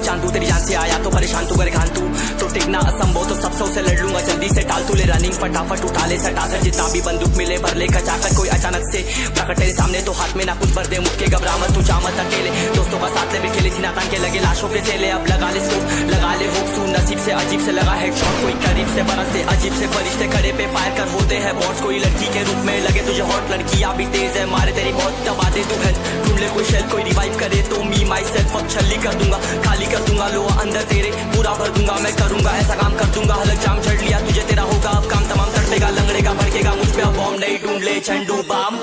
अब चांदू तेरी जान से आया तो परेशान तू करे खान तू तो टिकना असंभव तो सब से लड़ लूंगा जल्दी से टाल तू ले रनिंग फटाफट उठा ले सटा सर जितना भी बंदूक मिले भर ले कचाकर कोई अचानक से प्रकट तेरे सामने तो हाथ में ना कुछ भर दे मुक्के घबरा मत तू जामत अकेले दोस्तों का साथ ले भी खेले सीना तान के लगे लाशों के सेले अब लगा ले स्कोप लगा ले होप सू नसीब से अजीब से लगा हेडशॉट कोई करीब से बरसते अजीब से फरिश्ते खड़े पे फायर कर होते हैं बॉस कोई लड़की के रूप में लगे तुझे हॉट लड़कियां भी तेज है मारे तेरी बहुत दबा दे तू है ढूंढ ले कोई शेल कोई रिवाइव करे तो मी माई सेल्फ अब छल्ली कर दूंगा खाली कर दूंगा लो अंदर तेरे पूरा भर दूंगा मैं करूंगा ऐसा काम कर दूंगा हलक जाम चढ़ लिया तुझे तेरा होगा अब काम तमाम तड़पेगा लंगड़ेगा भड़केगा मुझ पे अब बॉम्ब नहीं ढूंढ ले Zandu balm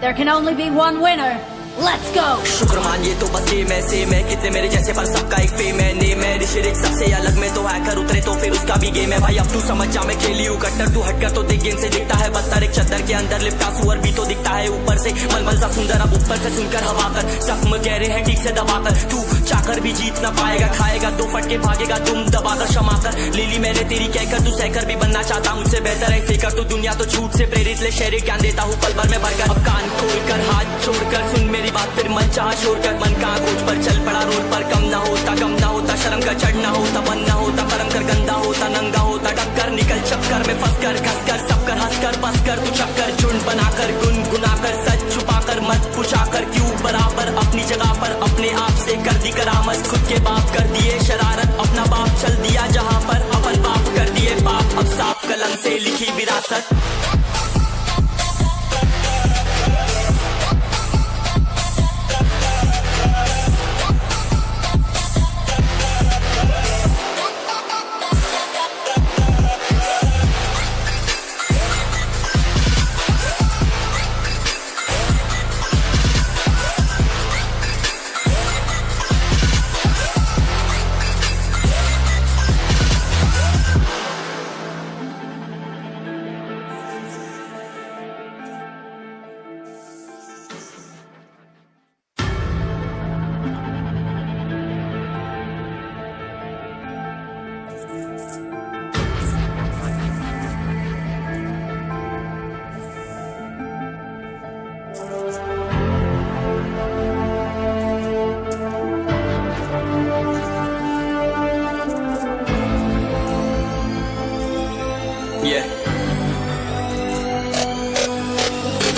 There can only be one winner. Let's go. शुक्रमान ये तो बस सेम है कितने मेरे जैसे पर सबका एक फेम है नेम है ऋषिक सबसे अलग में तो हैकर उतरे तो फिर उसका भी गेम है भाई अब तू समझ जा मैं खेली हूँ कट्टर तू हटकर तो देख गेम से दिखता है बदतर एक चद्दर के अंदर लिपटा सुअर भी तो दिखता है ऊपर से मलमल सा सुंदर अब ऊपर से सुनकर हवा कर जख्म गहरे हैं ठीक से दबाकर तू चाकर भी जीत ना पाएगा खाएगा दो फटके भागेगा तुम दबाकर क्षमा कर ले ली मैंने तेरी कहकर तू सहकर भी बनना चाहता मुझसे बेहतर है फेकर तू दुनिया तो झूठ से प्रेरित ले शहर ज्ञान देता हूँ पल भर में भरकर अब कान खोलकर हाथ छोड़कर सुन मेरी बात फिर मन चाह छोड़कर मन का खोज पर चल पड़ा रोड पर कम ना होता शर्म का चढ़ना होता बन ना होता कर्म कर गंदा होता नंगा होता टक्कर निकल चक्कर में फंस कर खस कर सब कर हंस कर बस कर तू चक्कर झुंड बनाकर गुनगुनाकर सच छुपाकर मत पूछाकर क्यों बराबर अपनी जगह पर अपने आप से कर दी करामत खुद के बाप कर दिए शरारत अपना बाप चल दिया जहाँ पर अपन बाप कर दिए बाप अब साफ कलम से लिखी विरासत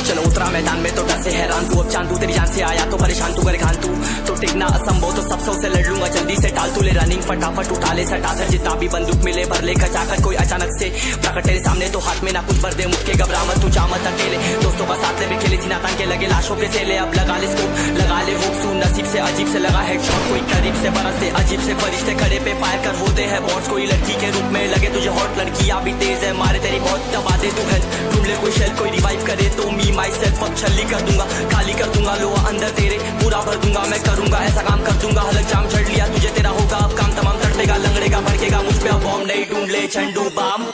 चलो उतरा मैदान में तो डर से हैरान तू अब चांदू तेरी जान से आया तो परेशान तू करे खान तू तो टिकना असंभव तो सब से लड़ लूंगा जल्दी से टाल तू ले रनिंग फटाफट उठा ले सटा सर जितना भी बंदूक मिले भर ले कचाकर कोई अचानक से प्रकट तेरे सामने तो हाथ में ना कुछ भर दे मुक्के घबरा मत तू जामत अकेले दोस्तों का साथ ले भी खेले सीना तान के लगे लाशों के सेले अब लगा ले स्कोप लगा ले होप सू नसीब से अजीब से लगा हेडशॉट कोई करीब से बरसते अजीब से फरिश्ते खड़े पे फायर कर होते हैं बॉस कोई लड़की के रूप में लगे तुझे हॉट लड़कियां भी तेज है मारे तेरी बहुत दबा दे तू है ढूंढ ले कोई शेल कोई रिवाइव करे तो मी माई सेल्फ अब छल्ली कर दूंगा खाली कर दूंगा लो अंदर तेरे पूरा भर दूंगा मैं करूंगा ऐसा काम कर दूंगा हलक जाम चढ़ लिया तुझे तेरा होगा अब काम तमाम तड़पेगा लंगड़ेगा भड़केगा मुझ पे अब बॉम्ब नहीं ढूंढ ले Zandu balm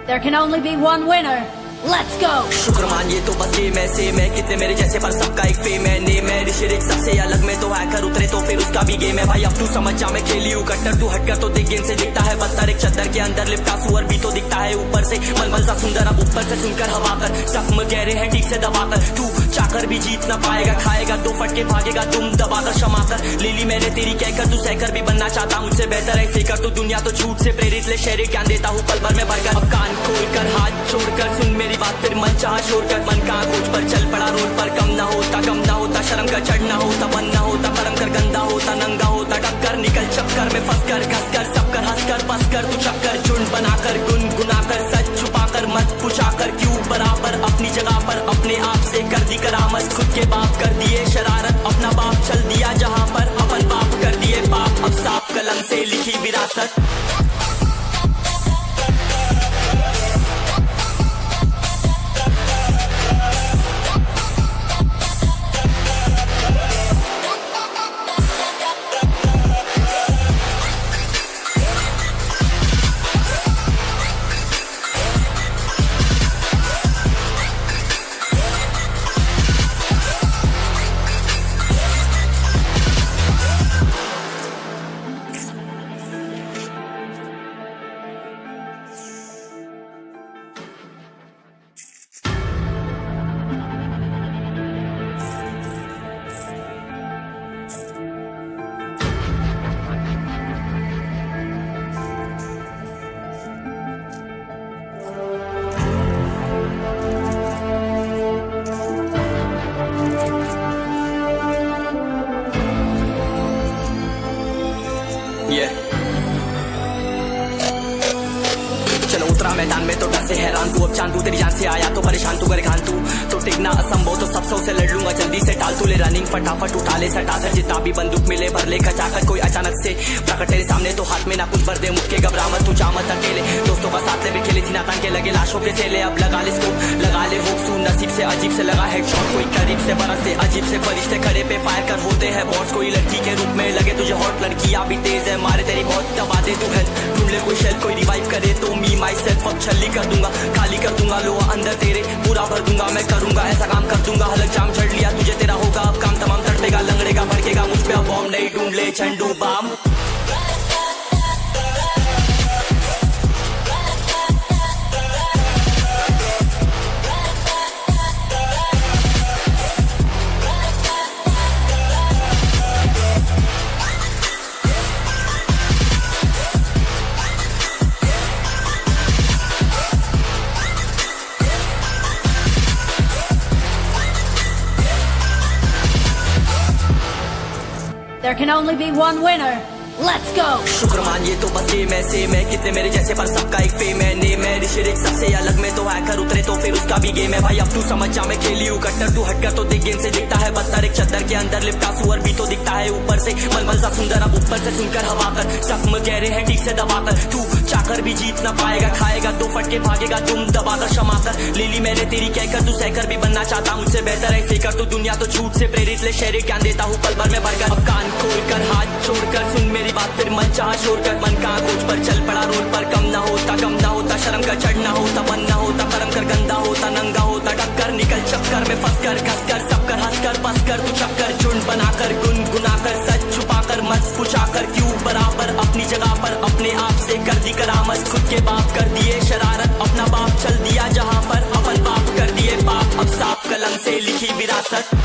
There can only be one winner. Let's go. शुक्रमान ये तो बस सेम है कितने मेरे जैसे पर सबका एक फेम है नेम है ऋषिक सबसे अलग में तो हैकर उतरे तो फिर उसका भी गेम है भाई अब तू समझ जा मैं खेली हूँ कट्टर तू हटकर तो देख गेम से दिखता है बदतर एक चद्दर के अंदर लिपटा सुअर भी तो दिखता है ऊपर से मलमल सा सुंदर अब ऊपर से सुनकर हवा कर जख्म गहरे हैं ठीक से दबाकर तू चाकर भी जीत ना पाएगा खाएगा दो फटके भागेगा तुम दबाकर क्षमा कर ले ली मैंने तेरी कहकर तू सहकर भी बनना चाहता मुझसे बेहतर है फेकर तू दुनिया तो झूठ से प्रेरित ले शहर ज्ञान देता हूँ पल भर में भरकर अब कान खोलकर हाथ छोड़कर सुन मेरी बात फिर मन चाह छोड़कर मन का खोज पर चल पड़ा रोड पर कम ना होता शर्म का चढ़ना होता बन ना होता कर्म कर गंदा होता नंगा होता टक्कर निकल चक्कर में फंस कर घस कर सब कर हंस कर बस कर तू चक्कर झुंड बनाकर गुनगुना चांदू तेरी जान से आया तो परेशान तू करे खान तू तो टिकना असंभव तो सब से लड़ लूंगा जल्दी से टाल तू ले रनिंग फटाफट उठा ले सटा सर जितना भी बंदूक मिले भर ले खचाकर कोई अचानक से प्रकट तेरे सामने तो हाथ में ना कुछ भर दे मुक्के घबरा मत तू जामत अकेले दोस्तों का साथ ले भी खेले सीना तान के लगे लाशों के सेले अब लगा ले इसको लगा ले होप सू नसीब से अजीब से लगा हेडशॉट कोई करीब से बरसते अजीब से फरिश्ते खड़े पे फायर कर होते हैं बॉट्स कोई लड़की के रूप में लगे तुझे हॉट लड़कियां भी तेज है मारे तेरी बहुत दबा दे तू हेल्थ ढूंढ ले कोई शेल कोई रिवाइव करे तो मी माई सेल्फ अब छल्ली कर दूंगा खाली कर दूंगा लो अंदर तेरे पूरा भर दूंगा मैं करूंगा ऐसा काम कर दूंगा हलक जाम छड़ लिया तुझे तेरा होगा अब काम तमाम तड़पेगा लंगड़ेगा भड़केगा मुझ पे अब बॉम्ब नहीं ढूंढ ले Zandu balm There can only be one winner. Let's go. शुक्र मानिए तो बस ये मैं सेम है कितने मेरे जैसे पर सबका एक फेम है नेम है ऋषिक सबसे अलग में तो हैकर उतरे तो फिर उसका भी गेम है भाई अब तू समझ जा मैं खेली हूँ कट्टर तू हटकर तो देख गेम से दिखता है बदतर एक चद्दर के अंदर लिपटा सुअर भी तो दिखता है ऊपर से मलमल सा सुंदर अब ऊपर से सुनकर हवा कर जख्म गहरे हैं ठीक से दबाकर तू चाकर भी जीत ना पाएगा खाएगा दो फटके भागेगा तुम दबाकर क्षमाकर ले ली मैंने तेरी कहकर तू सहकर भी बनना चाहता मुझसे बेहतर है फेकर तू दुनिया तो झूठ से प्रेरित ले शहर ज्ञान देता हूँ पल भर में भरकर अब कान खोलकर हाथ छोड़कर सुन मेरी बात फिर मन चाह शोर कर मन कहाँ खोज पर चल पड़ा रोड पर कम ना होता शर्म का चढ़ना होता बन ना होता कर्म कर गंदा होता नंगा होता टक्कर निकल चक्कर में फंस कर घस कर सब कर हंस कर बस कर तू चक्कर झुंड बनाकर गुनगुनाकर सच छुपाकर मत पूछाकर क्यों बराबर अपनी जगह पर अपने आप से कर दी करामत खुद के बाप कर दिए शरारत अपना बाप चल दिया जहाँ पर अपन बाप कर दिए बाप अब साफ कलम से लिखी विरासत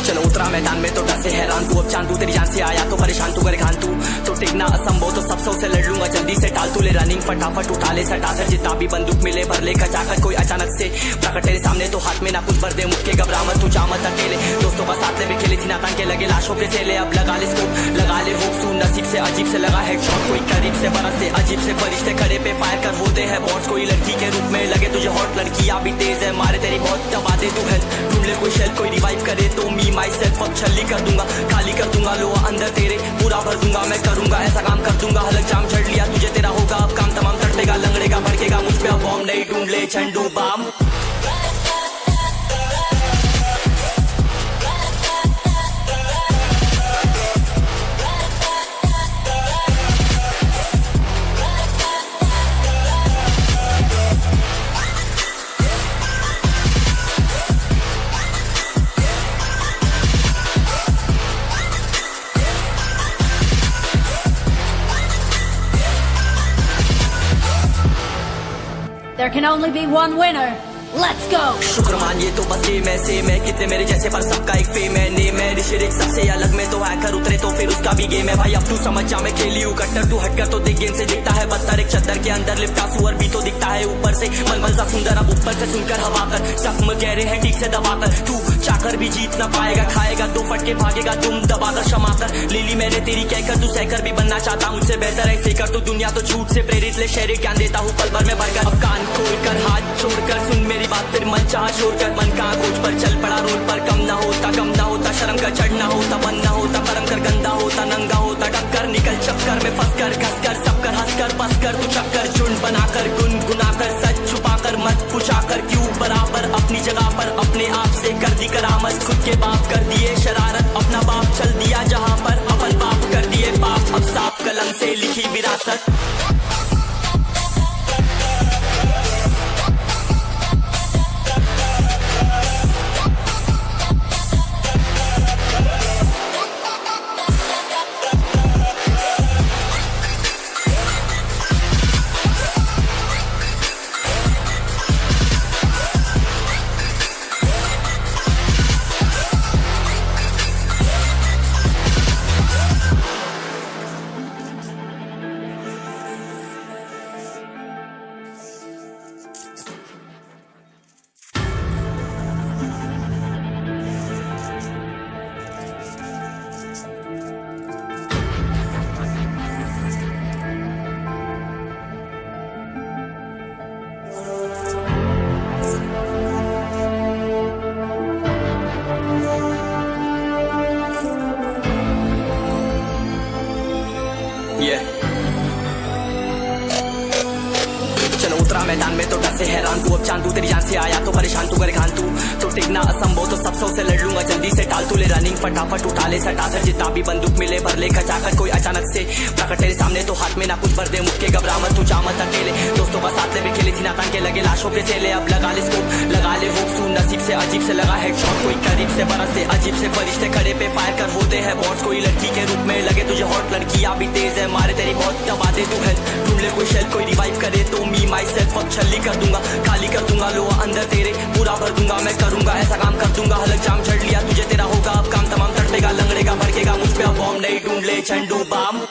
चलो उतरा मैदान में तो डर से हैरान तू अब चांदू तेरी जान से आया तो परेशान तू करे खान तू तो टिकना असंभव तो सब से लड़ लूंगा जल्दी से टाल तू ले रनिंग फटाफट उठा ले सटा सर जितना भी बंदूक मिले भर ले खचाकर कोई अचानक से प्रकट तेरे सामने तो हाथ में ना कुछ भर दे मुक्के घबरा मत तू जामत अकेले दोस्तों का साथ ले भी खेले सीना तान के लगे लाशों के सेले अब लगा ले इसको लगा ले होप सू नसीब से अजीब से लगा हेडशॉट कोई करीब से बरसते अजीब से फरिश्ते खड़े पे फायर कर होते हैं बॉट्स कोई लड़की के रूप में लगे तुझे हॉट लड़कियां भी तेज है मारे तेरी बहुत दबा दे तू हेल्थ ढूंढ ले कोई शेल कोई रिवाइव करे तो मी माई सेल्फ अब छल्ली कर दूंगा खाली कर दूंगा लो अंदर तेरे पूरा भर दूंगा मैं करूंगा ऐसा काम कर दूंगा हलक जाम छड़ लिया तुझे तेरा होगा अब काम तमाम तड़पेगा लंगड़ेगा भड़केगा मुझ पे अब बॉम्ब नहीं ढूंढ ले Zandu balm There can only be one winner. Let's go. शुक्र मानिए तो बस ये मैं सेम है कितने मेरे जैसे पर सबका एक फेम है नेम है ऋषिक सबसे अलग में तो हैकर उतरे तो फिर उसका भी गेम है भाई अब तू समझ जा मैं खेली हूँ कट्टर तू हटकर तो देख गेम से दिखता है बदतर एक चद्दर के अंदर लिपटा सुअर भी तो दिखता है ऊपर से मलमल सा सुंदर अब ऊपर से सुनकर हवा कर जख्म गहरे हैं ठीक से दबाकर तू चाकर भी जीत ना पाएगा खाएगा दो फटके भागेगा तुम दबाकर क्षमा कर ले ली मैंने तेरी कहकर तू सहकर भी बनना चाहता मुझसे बेहतर है फेकर तू दुनिया तो झूठ से प्रेरित ले शहर ज्ञान देता हूँ पल भर में भरकर अब कान खोलकर हाथ छोड़कर सुन मेरी बात फिर मन चाह शोर कर मन कहाँ खोज पर चल पड़ा रोड पर कम ना होता शर्म का चढ़ना होता बन ना होता कर्म कर गंदा होता नंगा होता टक्कर निकल चक्कर में फंस कर घस कर सब कर हंस कर बस कर तू चक्कर झुंड बनाकर गुनगुना उतरा मैदान में तो डर से हैरान तू, अब चांद तू तेरी जान से आया तो परेशान तू करे खान तू तो टिकना असंभव तो सब सौ से लड़ लूंगा जल्दी से टाल तू ले रनिंग फटाफट उठा ले सटा सर जितना भी बंदूक मिले भर ले खचाकर कोई अचानक से प्रकट तेरे सामने तो हाथ में ना कुछ भर दे मुक्के घबरा मत तू जा मत अकेले दोस्तों का साथ ले भी खेली थी ना तान के लगे लाशों के सेले अब लगा ले स्कोप लगा ले होप सू नसीब से अजीब से लगा हेडशॉट कोई करीब से बरसते अजीब से फरिश्ते खड़े पे फायर कर होते हैं बॉट्स कोई लड़की के रूप में लगे तुझे हॉट लड़कियां भी तेज है मारे तेरी बहुत दबा दे तू हेल्थ ढूंढ ले कोई शेल कोई रिवाइव करे तो मी माई सेल्फ अब छल्ली कर दूंगा खाली कर दूंगा लो अंदर तेरे पूरा भर दूंगा मैं करूंगा ऐसा काम कर दूंगा हलक जाम चढ़ लिया तुझे तेरा होगा अब काम तमाम तड़पेगा लंगड़ेगा भड़केगा मुझ पे अब बॉम्ब नहीं ढूंढ ले Zandu balm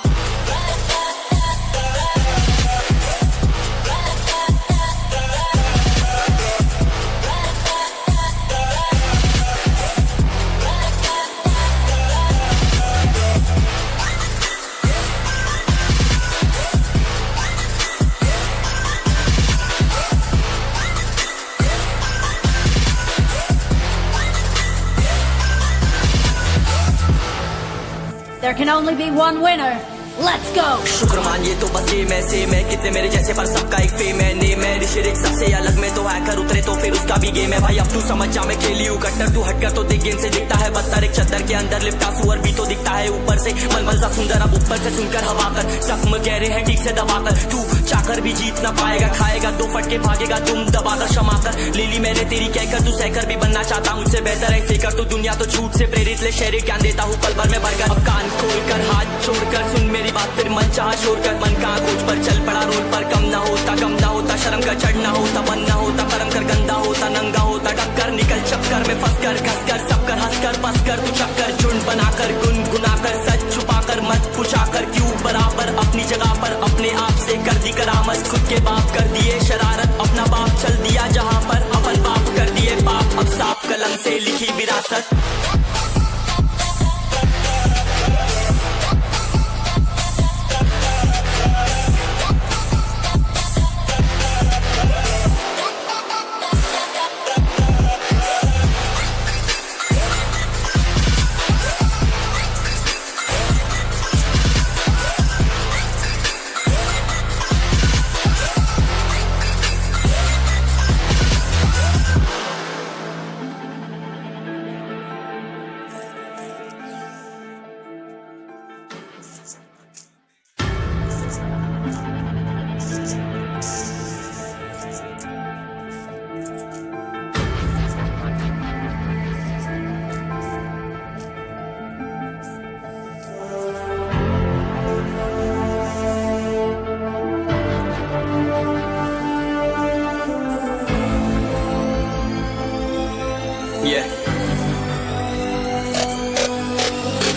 There can only be one winner. Let's go. शुक्र मानिए तो बस ये मैं से मैं कितने मेरे जैसे पर सबका एक फेम है नेम है ऋषिरिक सबसे अलग में तो हैकर उतरे तो फिर उसका भी गेम है भाई अब तू समझ जा मैं खेली हूँ कट्टर तू हटकर तो देख गेम से दिखता है बदतर एक चद्दर के अंदर लिपटा सुअर भी तो दिखता है ऊपर से मलमल सा सुंदर अब ऊपर से सुनकर हवा कर जख्म गहरे हैं ठीक से दबाकर तू चाकर भी जीत ना पाएगा खाएगा दो फटके भागेगा तुम दबाकर क्षमाकर ले ली मैंने तेरी कहकर तू सहकर भी बनना चाहता मुझसे बेहतर है फेकर तू दुनिया तो झूठ से प्रेरित ले शहर ज्ञान देता हूँ पल भर में भरकर अब कान खोलकर हाथ छोड़कर सुन मेरी बात फिर मन चाह छोड़ कर मन कहाँ खोज पर चल पड़ा रोड पर कम ना होता शर्म का चढ़ना होता बनना होता कर्म कर गंदा होता नंगा होता टक्कर निकल चक्कर में फंस कर घस कर सब कर हंस कर बस कर तू चक्कर झुंड बनाकर गुनगुनाकर सच छुपाकर मत पूछाकर क्यों बराबर अपनी जगह पर अपने आप से कर दी करामत खुद के बाप कर दिए शरारत अपना बाप चल दिया जहाँ पर अपन बाप कर दिए बाप अब साफ कलम से लिखी विरासत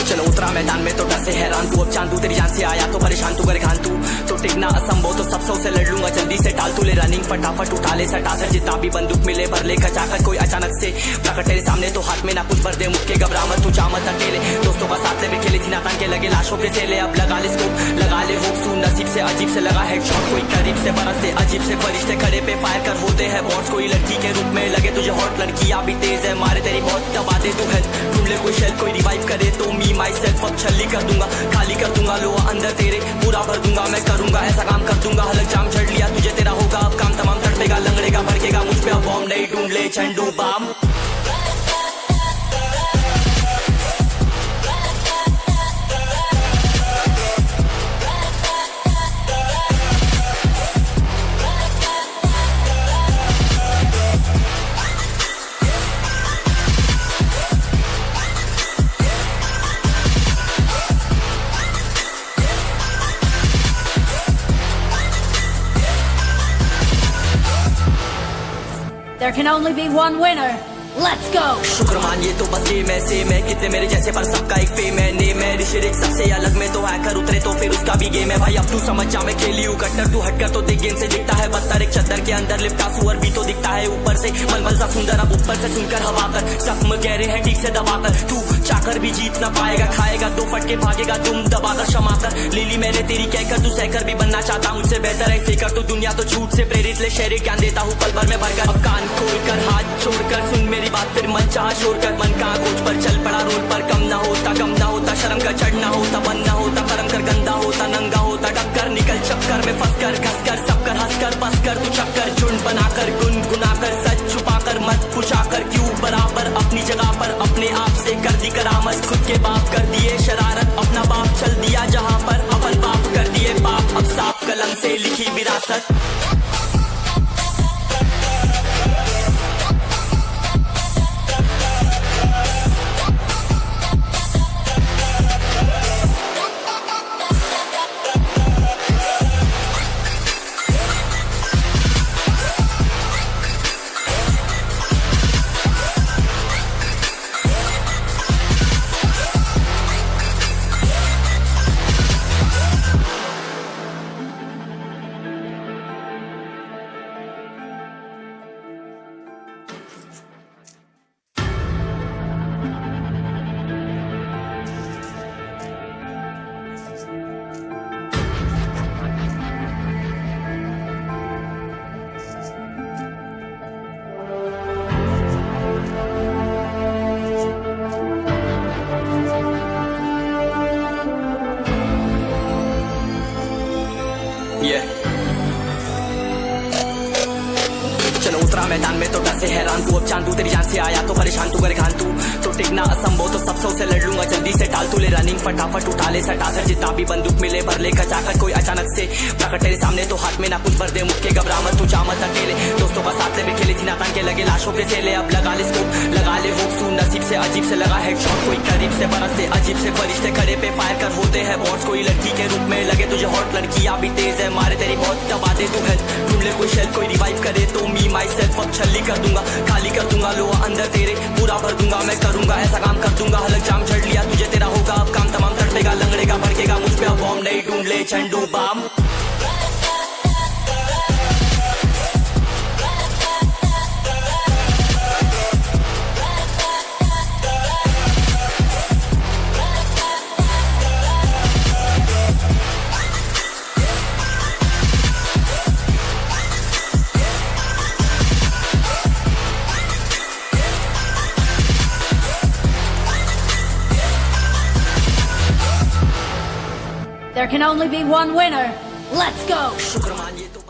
चलो उतरा मैदान में तो डर से हैरान तू अब चांद तू तेरी जान से आया तो परेशान तू करे खान तू तो टिकना असंभव तो सब सौ से लड़ लूंगा जल्दी से टाल तू ले रनिंग फटाफट उठा ले सटा सर जितना भी बंदूक मिले भर ले खचाकर कोई अचानक से प्रकट तेरे सामने तो हाथ में ना कुछ भर दे मुक्के घबरा मत तू जा मत अकेले दोस्तों का साथ ले भी खेली थी ना तान के लगे लाशों के सेले अब लगा ले स्कोप लगा ले होप सू नसीब से अजीब से लगा हेडशॉट कोई करीब से बरसते अजीब से फरिश्ते खड़े पे फायर कर होते हैं बॉट्स कोई लड़की के रूप में लगे तुझे हॉट लड़कियां भी तेज है मारे तेरी बहुत दबा दे तू हेल्थ ढूंढ ले कोई शेल कोई रिवाइव करे तो मी माई सेल्फ अब छल्ली कर दूंगा खाली कर दूंगा लो अंदर तेरे पूरा भर दूंगा मैं करूंगा ऐसा काम कर दूंगा हलक जाम चढ़ लिया तुझे तेरा होगा अब काम तमाम तड़पेगा लंगड़ेगा भड़केगा मुझ पे अब बॉम्ब नहीं ढूंढ ले Zandu balm There can only be one winner. Let's go. शुक्र मानिए तो बस ये मैं से मैं कितने मेरे जैसे पर सबका एक फेम है नेम है ऋषिरिक सबसे अलग में तो हैकर उतरे तो फिर उसका भी गेम है भाई अब तू समझ जा मैं खेली हूँ कट्टर तू हटकर तो देख गेम से दिखता है बदतर एक चद्दर के अंदर लिपटा सुअर भी तो दिखता है ऊपर से मलमल सा सुंदर अब ऊपर से सुनकर हवा कर जख्म गहरे हैं ठीक से दबाकर तू चाकर भी जीत ना पाएगा खाएगा दो फटके भागेगा तुम दबाकर क्षमा कर ले ली मैंने तेरी कहकर तू सहकर भी बनना चाहता मुझसे बेहतर है फेकर तू दुनिया तो झूठ से प्रेरित ले शहर ज्ञान देता हूँ पल भर में भरकर अब कान खोलकर हाथ छोड़कर सुन मेरी बात फिर मन चाह छोड़कर मन कहाँ खोज पर चल पड़ा रोड पर कम ना होता शर्म का चढ़ना होता बनना होता कर्म कर गंदा होता नंगा होता टक्कर निकल चक्कर में फंस कर घस कर सब कर हंस बस कर तू चक्कर झुंड बनाकर गुनगुनाकर सच छुपाकर मत पूछाकर क्यों बराबर अपनी जगह पर अपने आप से कर दी करामत खुद के बाप कर दिए शरारत अपना बाप चल दिया जहां पर अपन बाप कर दिए बाप अब साफ कलम से लिखी विरासत चलो उतरा मैदान में तो डर से हैरान तू अब चांद तू तेरी जान से आया तो परेशान तू करे खान तू तो टिकना असंभव तो सबसे उसे लड़ लूंगा जल्दी से टाल तू ले रनिंग फटाफट उठा ले सटा सर जितना भी बंदूक मिले भर ले खचाकर कोई अचानक से प्रकट तेरे सामने तो हाथ में ना कुछ भर दे मुक्के घबरा मत तू जा मत अकेले दोस्तों का साथ ले खेले थी नातान के लगे लाशों के सेले अब लगा ले स्कोप लगा ले होप सू नसीब से अजीब से लगा हेडशॉट कोई करीब से बरस से अजीब से फरिश्ते खड़े पे फायर कर होते हैं बॉट्स कोई लड़की के रूप में लगे तुझे हॉट लड़कियां भी तेज है मारे तेरी बहुत दबा दे तू हेल्थ ढूंढ ले कोई शेल्फ कोई रिवाइव करे तो मी माई सेल्फ अब छल्ली कर दूंगा खाली कर दूंगा लो अंदर तेरे पूरा भर दूंगा मैं करूंगा ऐसा काम कर दूंगा हलक जाम चढ़ लिया तुझे तेरा होगा अब काम तमाम तड़पेगा लंगड़ेगा भड़केगा मुझ पे अब बॉम्ब नहीं ढूंढ ले Zandu balm There can only be one winner. Let's go! शुक्र मानिए तो